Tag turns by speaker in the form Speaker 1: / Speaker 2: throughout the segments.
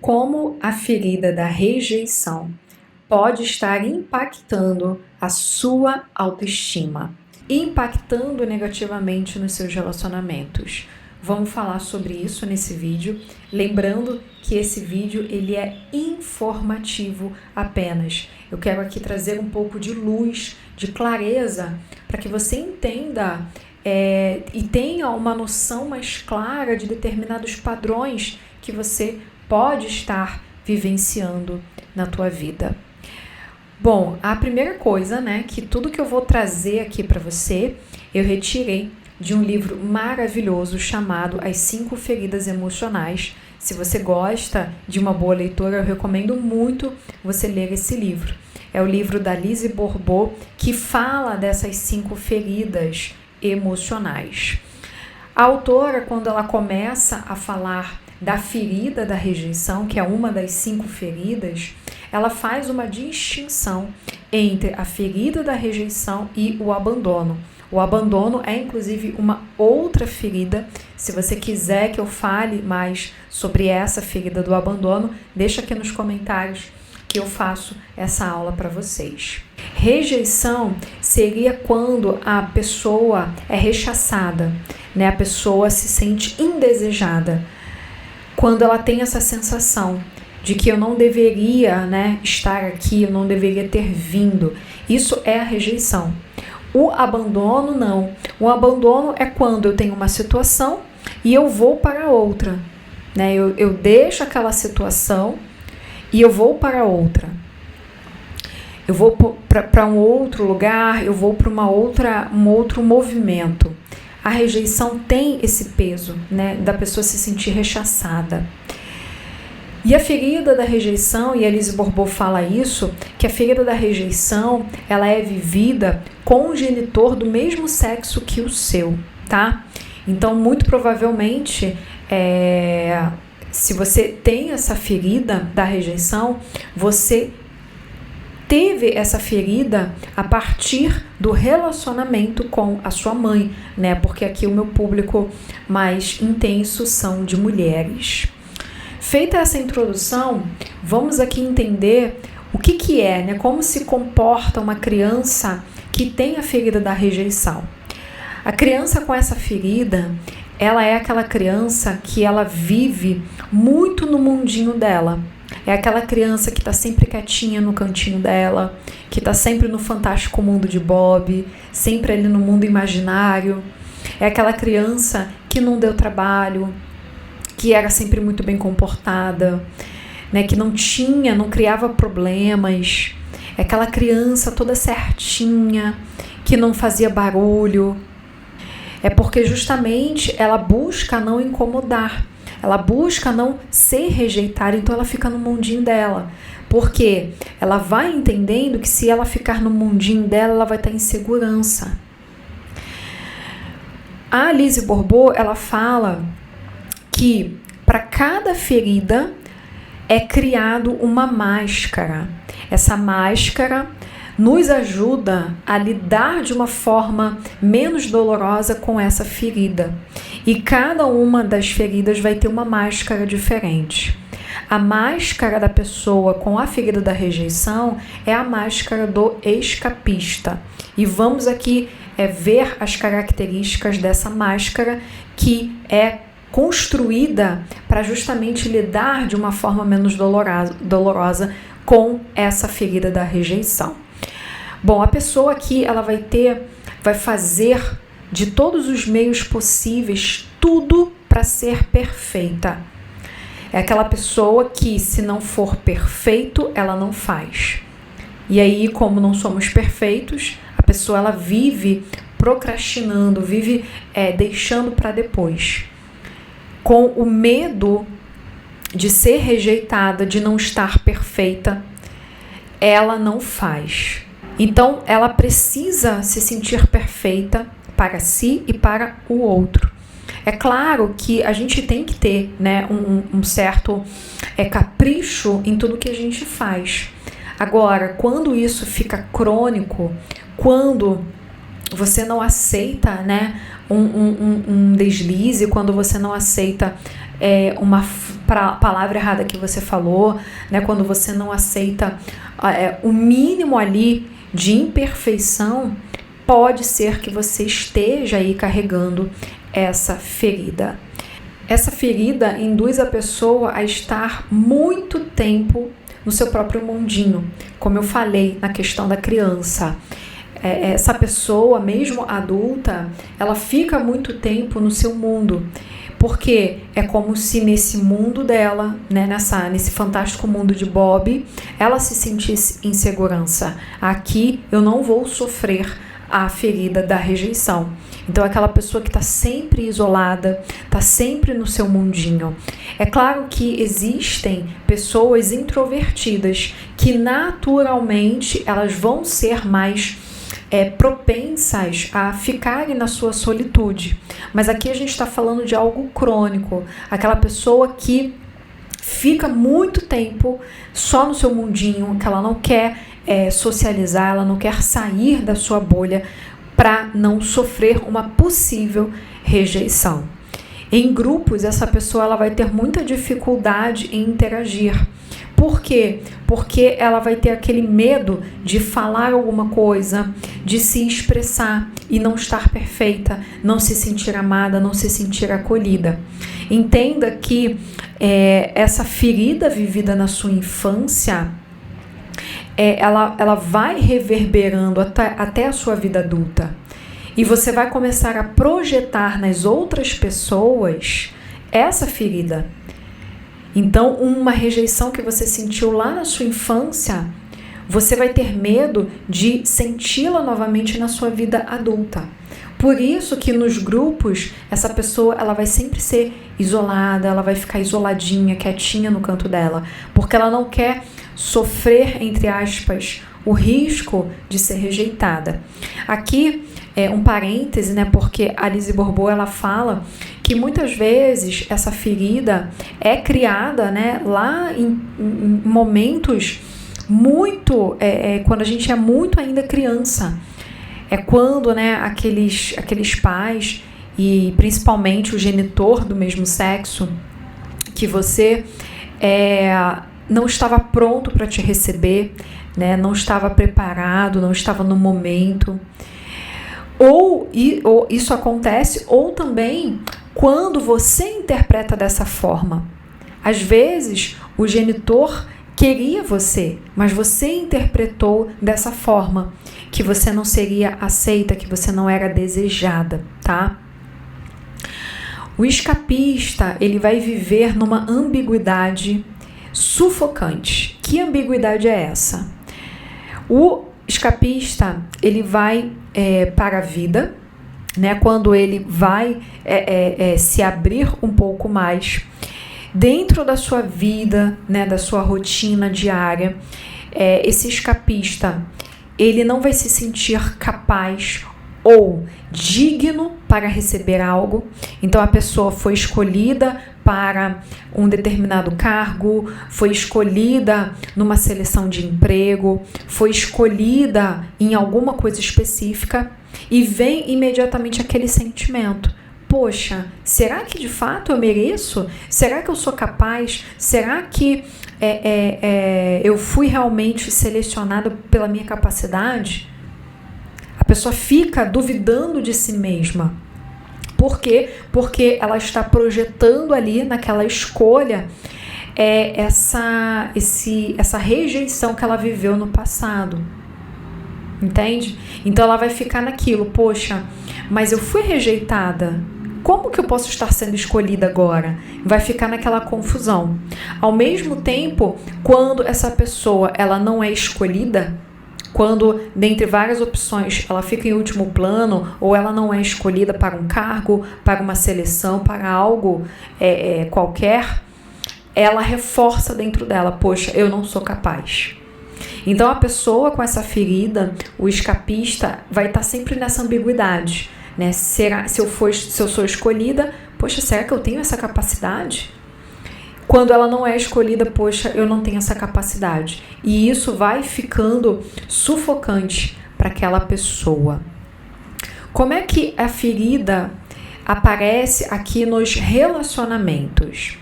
Speaker 1: Como a ferida da rejeição pode estar impactando a sua autoestima, impactando negativamente nos seus relacionamentos. Vamos falar sobre isso nesse vídeo, lembrando que esse vídeo ele é informativo apenas. Eu quero aqui trazer um pouco de luz, de clareza, para que você entenda e tenha uma noção mais clara de determinados padrões que você pode estar vivenciando na tua vida. Bom, a primeira coisa, que tudo que eu vou trazer aqui para você, eu retirei de um livro maravilhoso chamado As 5 Feridas Emocionais. Se você gosta de uma boa leitura, eu recomendo muito você ler esse livro. É o livro da Lise Bourbeau, que fala dessas 5 feridas emocionais. A autora, quando ela começa a falar da ferida da rejeição, que é uma das 5 feridas, ela faz uma distinção entre a ferida da rejeição e o abandono. O abandono é, inclusive, uma outra ferida. Se você quiser que eu fale mais sobre essa ferida do abandono, deixa aqui nos comentários que eu faço essa aula para vocês. Rejeição seria quando a pessoa é rechaçada, a pessoa se sente indesejada. Quando ela tem essa sensação de que eu não deveria estar aqui, eu não deveria ter vindo. Isso é a rejeição. O abandono não. O abandono é quando eu tenho uma situação e eu vou para outra. Eu deixo aquela situação e eu vou para outra. Eu vou para um outro lugar, eu vou para um outro movimento. A rejeição tem esse peso, da pessoa se sentir rechaçada. E a ferida da rejeição, e a Lise Bourbeau fala isso, que a ferida da rejeição, ela é vivida com um genitor do mesmo sexo que o seu, tá? Então, muito provavelmente, se você tem essa ferida da rejeição, você teve essa ferida a partir do relacionamento com a sua mãe, Porque aqui o meu público mais intenso são de mulheres. Feita essa introdução, vamos aqui entender o que é, como se comporta uma criança que tem a ferida da rejeição. A criança com essa ferida, ela é aquela criança que ela vive muito no mundinho dela. É aquela criança que está sempre quietinha no cantinho dela, que está sempre no fantástico mundo de Bob, sempre ali no mundo imaginário. É aquela criança que não deu trabalho, que era sempre muito bem comportada, que não criava problemas. É aquela criança toda certinha, que não fazia barulho. É porque justamente ela busca não incomodar. Ela busca não ser rejeitada, então ela fica no mundinho dela. Porque ela vai entendendo que se ela ficar no mundinho dela, ela vai estar em segurança. A Lise Bourbeau, ela fala que para cada ferida é criado uma máscara. Essa máscara nos ajuda a lidar de uma forma menos dolorosa com essa ferida. E cada uma das feridas vai ter uma máscara diferente. A máscara da pessoa com a ferida da rejeição é a máscara do escapista. E vamos aqui ver as características dessa máscara que é construída para justamente lidar de uma forma menos dolorosa com essa ferida da rejeição. Bom, a pessoa aqui ela vai fazer de todos os meios possíveis tudo para ser perfeita. É aquela pessoa que, se não for perfeito, ela não faz. E aí, como não somos perfeitos, a pessoa ela vive procrastinando, vive deixando para depois. Com o medo de ser rejeitada, de não estar perfeita, ela não faz. Então, ela precisa se sentir perfeita para si e para o outro. É claro que a gente tem que ter um certo capricho em tudo que a gente faz. Agora, quando isso fica crônico, quando você não aceita um deslize, quando você não aceita uma palavra errada que você falou, né? Quando você não aceita o mínimo ali de imperfeição, pode ser que você esteja aí carregando essa ferida. Essa ferida induz a pessoa a estar muito tempo no seu próprio mundinho, como eu falei na questão da criança. Essa pessoa, mesmo adulta, ela fica muito tempo no seu mundo, porque é como se nesse mundo dela, né, nesse fantástico mundo de Bob, ela se sentisse em segurança. Aqui eu não vou sofrer a ferida da rejeição. Então, aquela pessoa que está sempre isolada, está sempre no seu mundinho. É claro que existem pessoas introvertidas que naturalmente elas vão ser mais propensas a ficarem na sua solitude. Mas aqui a gente está falando de algo crônico. Aquela pessoa que fica muito tempo só no seu mundinho, que ela não quer socializar, ela não quer sair da sua bolha para não sofrer uma possível rejeição. Em grupos, essa pessoa ela vai ter muita dificuldade em interagir. Por quê? Porque ela vai ter aquele medo de falar alguma coisa, de se expressar e não estar perfeita, não se sentir amada, não se sentir acolhida. Entenda que essa ferida vivida na sua infância, ela vai reverberando até a sua vida adulta. E você vai começar a projetar nas outras pessoas essa ferida. Então, uma rejeição que você sentiu lá na sua infância, você vai ter medo de senti-la novamente na sua vida adulta. Por isso que nos grupos, essa pessoa ela vai sempre ser isolada, ela vai ficar isoladinha, quietinha no canto dela, porque ela não quer sofrer, entre aspas, o risco de ser rejeitada. Aqui um parêntese, né? Porque a Lise Bourbeau ela fala que muitas vezes essa ferida é criada, né, lá em momentos muito, quando a gente é muito ainda criança. É quando, né, aqueles pais e principalmente o genitor do mesmo sexo, que você não estava pronto para te receber, né, não estava preparado, não estava no momento. Ou isso acontece, ou também quando você interpreta dessa forma. Às vezes, o genitor queria você, mas você interpretou dessa forma, que você não seria aceita, que você não era desejada, tá? O escapista, ele vai viver numa ambiguidade sufocante. Que ambiguidade é essa? O escapista, ele vai para a vida, né, quando ele vai se abrir um pouco mais dentro da sua vida, né, da sua rotina diária. Esse escapista, ele não vai se sentir capaz ou digno para receber algo. Então, a pessoa foi escolhida para um determinado cargo, foi escolhida numa seleção de emprego, foi escolhida em alguma coisa específica e vem imediatamente aquele sentimento: poxa, será que de fato eu mereço? Será que eu sou capaz? Será que eu fui realmente selecionada pela minha capacidade? A pessoa fica duvidando de si mesma. Por quê? Porque ela está projetando ali naquela escolha essa rejeição que ela viveu no passado. Entende? Então ela vai ficar naquilo: poxa, mas eu fui rejeitada. Como que eu posso estar sendo escolhida agora? Vai ficar naquela confusão. Ao mesmo tempo, quando essa pessoa ela não é escolhida, quando, dentre várias opções, ela fica em último plano, ou ela não é escolhida para um cargo, para uma seleção, para algo qualquer, ela reforça dentro dela: poxa, eu não sou capaz. Então, a pessoa com essa ferida, o escapista, vai estar sempre nessa ambiguidade, né? Se eu sou escolhida, poxa, será que eu tenho essa capacidade? Quando ela não é escolhida, poxa, eu não tenho essa capacidade. E isso vai ficando sufocante para aquela pessoa. Como é que a ferida, aparece aqui nos relacionamentos.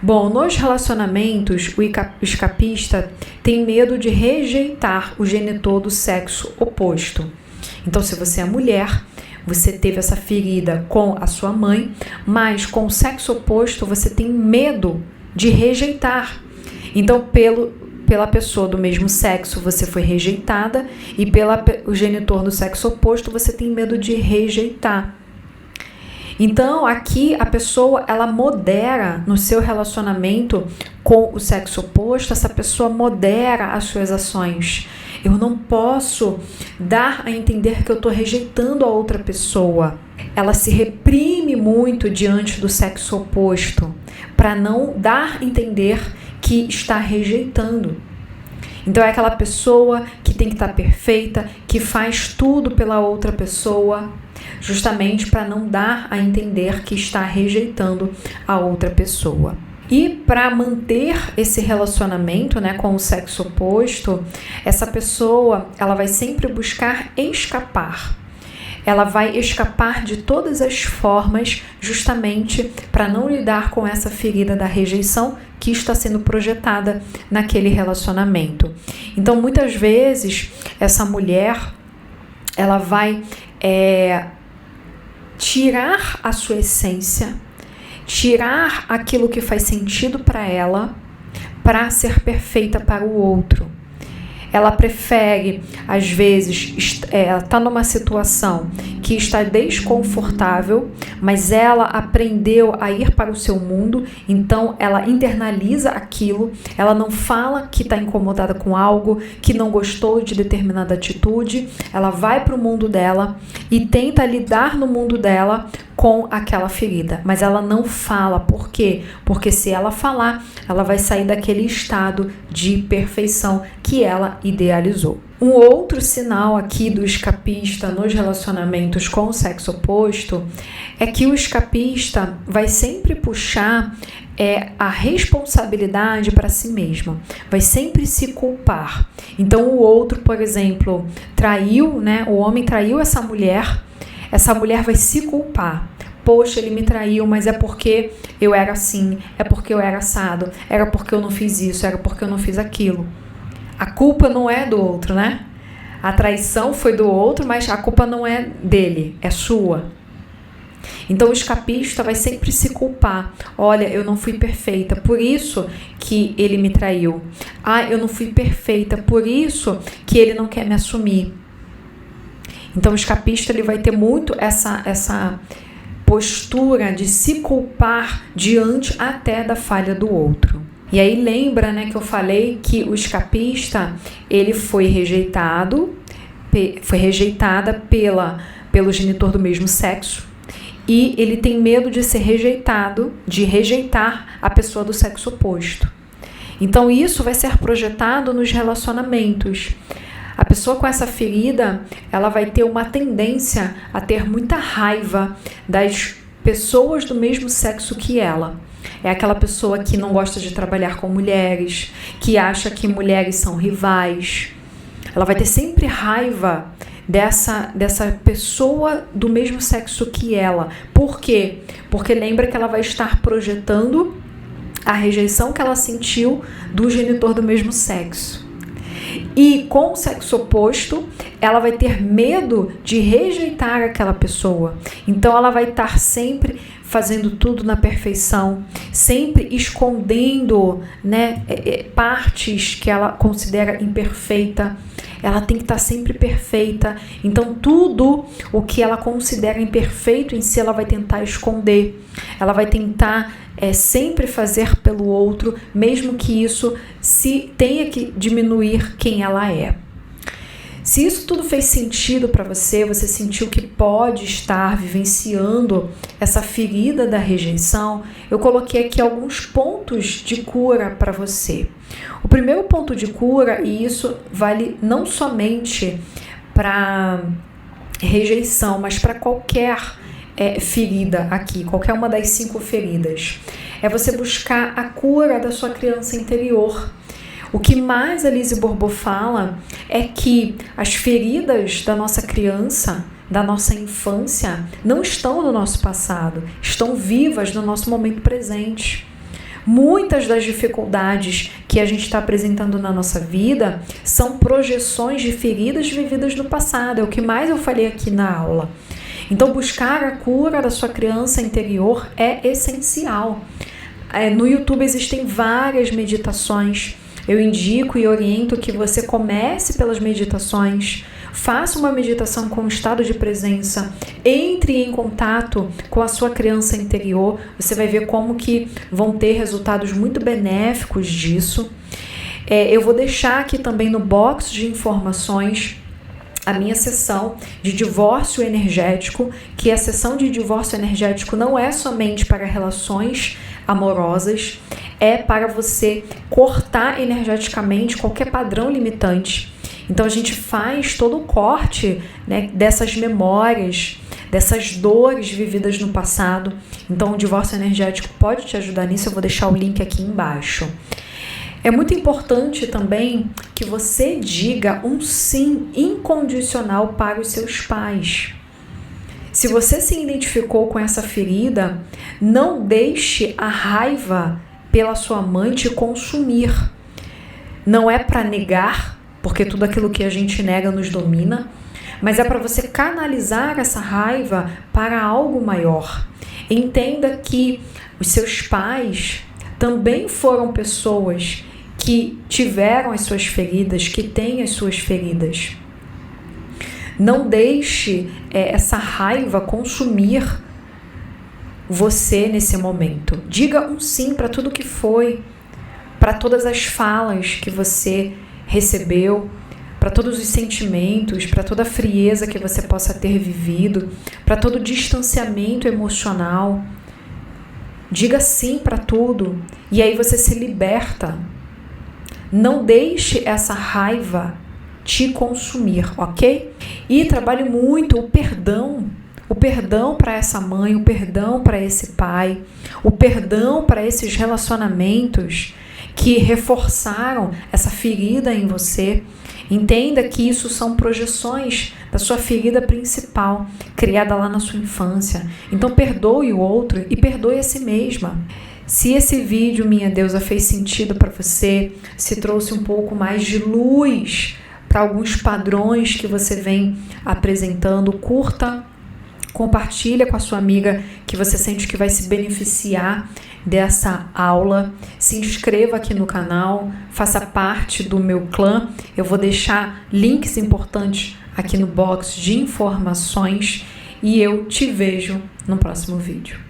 Speaker 1: Bom, nos relacionamentos, o escapista tem medo de rejeitar o genitor do sexo oposto. Então, se você é mulher, você teve essa ferida com a sua mãe, mas com o sexo oposto você tem medo de rejeitar. Então, pela pessoa do mesmo sexo você foi rejeitada e o genitor do sexo oposto você tem medo de rejeitar. Então, aqui a pessoa, ela modera no seu relacionamento com o sexo oposto, essa pessoa modera as suas ações. Eu não posso dar a entender que eu estou rejeitando a outra pessoa. Ela se reprime muito diante do sexo oposto, para não dar a entender que está rejeitando. Então é aquela pessoa que tem que estar perfeita, que faz tudo pela outra pessoa, justamente para não dar a entender que está rejeitando a outra pessoa. E para manter esse relacionamento, né, com o sexo oposto, essa pessoa ela vai sempre buscar escapar. Ela vai escapar de todas as formas, justamente para não lidar com essa ferida da rejeição que está sendo projetada naquele relacionamento. Então, muitas vezes, essa mulher ela vai tirar a sua essência, tirar aquilo que faz sentido para ela, para ser perfeita para o outro. Ela prefere, às vezes, estar numa situação que está desconfortável, mas ela aprendeu a ir para o seu mundo, então ela internaliza aquilo, ela não fala que está incomodada com algo, que não gostou de determinada atitude, ela vai para o mundo dela e tenta lidar no mundo dela com aquela ferida, mas ela não fala. Por quê? Porque se ela falar, ela vai sair daquele estado de perfeição que ela idealizou. Um outro sinal aqui do escapista nos relacionamentos com o sexo oposto é que o escapista vai sempre puxar a responsabilidade para si mesmo, vai sempre se culpar. Então o outro, por exemplo, traiu, né? O homem traiu essa mulher vai se culpar. Poxa, ele me traiu, mas é porque eu era assim, é porque eu era assado, era porque eu não fiz isso, era porque eu não fiz aquilo. A culpa não é do outro, né? A traição foi do outro, mas a culpa não é dele, é sua. Então o escapista vai sempre se culpar. Olha, eu não fui perfeita, por isso que ele me traiu. Eu não fui perfeita, por isso que ele não quer me assumir. Então o escapista ele vai ter muito essa postura de se culpar diante até da falha do outro. E aí lembra, né, que eu falei que o escapista ele foi rejeitada pelo genitor do mesmo sexo e ele tem medo de ser rejeitado, de rejeitar a pessoa do sexo oposto. Então isso vai ser projetado nos relacionamentos. A pessoa com essa ferida, ela vai ter uma tendência a ter muita raiva das pessoas do mesmo sexo que ela. É aquela pessoa que não gosta de trabalhar com mulheres, que acha que mulheres são rivais. Ela vai ter sempre raiva dessa pessoa do mesmo sexo que ela. Por quê? Porque lembra que ela vai estar projetando a rejeição que ela sentiu do genitor do mesmo sexo. E com o sexo oposto, ela vai ter medo de rejeitar aquela pessoa. Então ela vai estar sempre fazendo tudo na perfeição, sempre escondendo, né, partes que ela considera imperfeita. Ela tem que estar sempre perfeita. Então tudo o que ela considera imperfeito em si, ela vai tentar esconder. Ela vai tentar sempre fazer pelo outro, mesmo que isso se tenha que diminuir quem ela é. Se isso tudo fez sentido para você, você sentiu que pode estar vivenciando essa ferida da rejeição, eu coloquei aqui alguns pontos de cura para você. O primeiro ponto de cura, e isso vale não somente para rejeição, mas para qualquer ferida aqui, qualquer uma das 5 feridas, é você buscar a cura da sua criança interior. O que mais a Lise Bourbeau fala é que as feridas da nossa criança, da nossa infância não estão no nosso passado, estão vivas no nosso momento presente. Muitas das dificuldades que a gente está apresentando na nossa vida são projeções de feridas vividas no passado, é o que mais eu falei aqui na aula. Então, buscar a cura da sua criança interior é essencial. No YouTube existem várias meditações. Eu indico e oriento que você comece pelas meditações, faça uma meditação com o estado de presença, entre em contato com a sua criança interior, você vai ver como que vão ter resultados muito benéficos disso. Eu vou deixar aqui também no box de informações a minha sessão de divórcio energético, que a sessão de divórcio energético não é somente para relações amorosas, é para você cortar energeticamente qualquer padrão limitante. Então a gente faz todo o corte, né, dessas memórias, dessas dores vividas no passado. Então o divórcio energético pode te ajudar nisso, eu vou deixar o link aqui embaixo. É muito importante também que você diga um sim incondicional para os seus pais. Se você se identificou com essa ferida, não deixe a raiva pela sua mãe te consumir. Não é para negar, porque tudo aquilo que a gente nega nos domina, mas é para você canalizar essa raiva para algo maior. Entenda que os seus pais também foram pessoas que tiveram as suas feridas, que têm as suas feridas. Não deixe essa raiva consumir você nesse momento. Diga um sim para tudo que foi, para todas as falas que você recebeu, para todos os sentimentos, para toda a frieza que você possa ter vivido, para todo o distanciamento emocional. Diga sim para tudo e aí você se liberta. Não deixe essa raiva te consumir, ok? E trabalhe muito o perdão para essa mãe, o perdão para esse pai, o perdão para esses relacionamentos que reforçaram essa ferida em você. Entenda que isso são projeções da sua ferida principal, criada lá na sua infância. Então perdoe o outro e perdoe a si mesma. Se esse vídeo, minha deusa, fez sentido para você, se trouxe um pouco mais de luz para alguns padrões que você vem apresentando, curta, compartilha com a sua amiga que você sente que vai se beneficiar dessa aula. Se inscreva aqui no canal, faça parte do meu clã. Eu vou deixar links importantes aqui no box de informações e eu te vejo no próximo vídeo.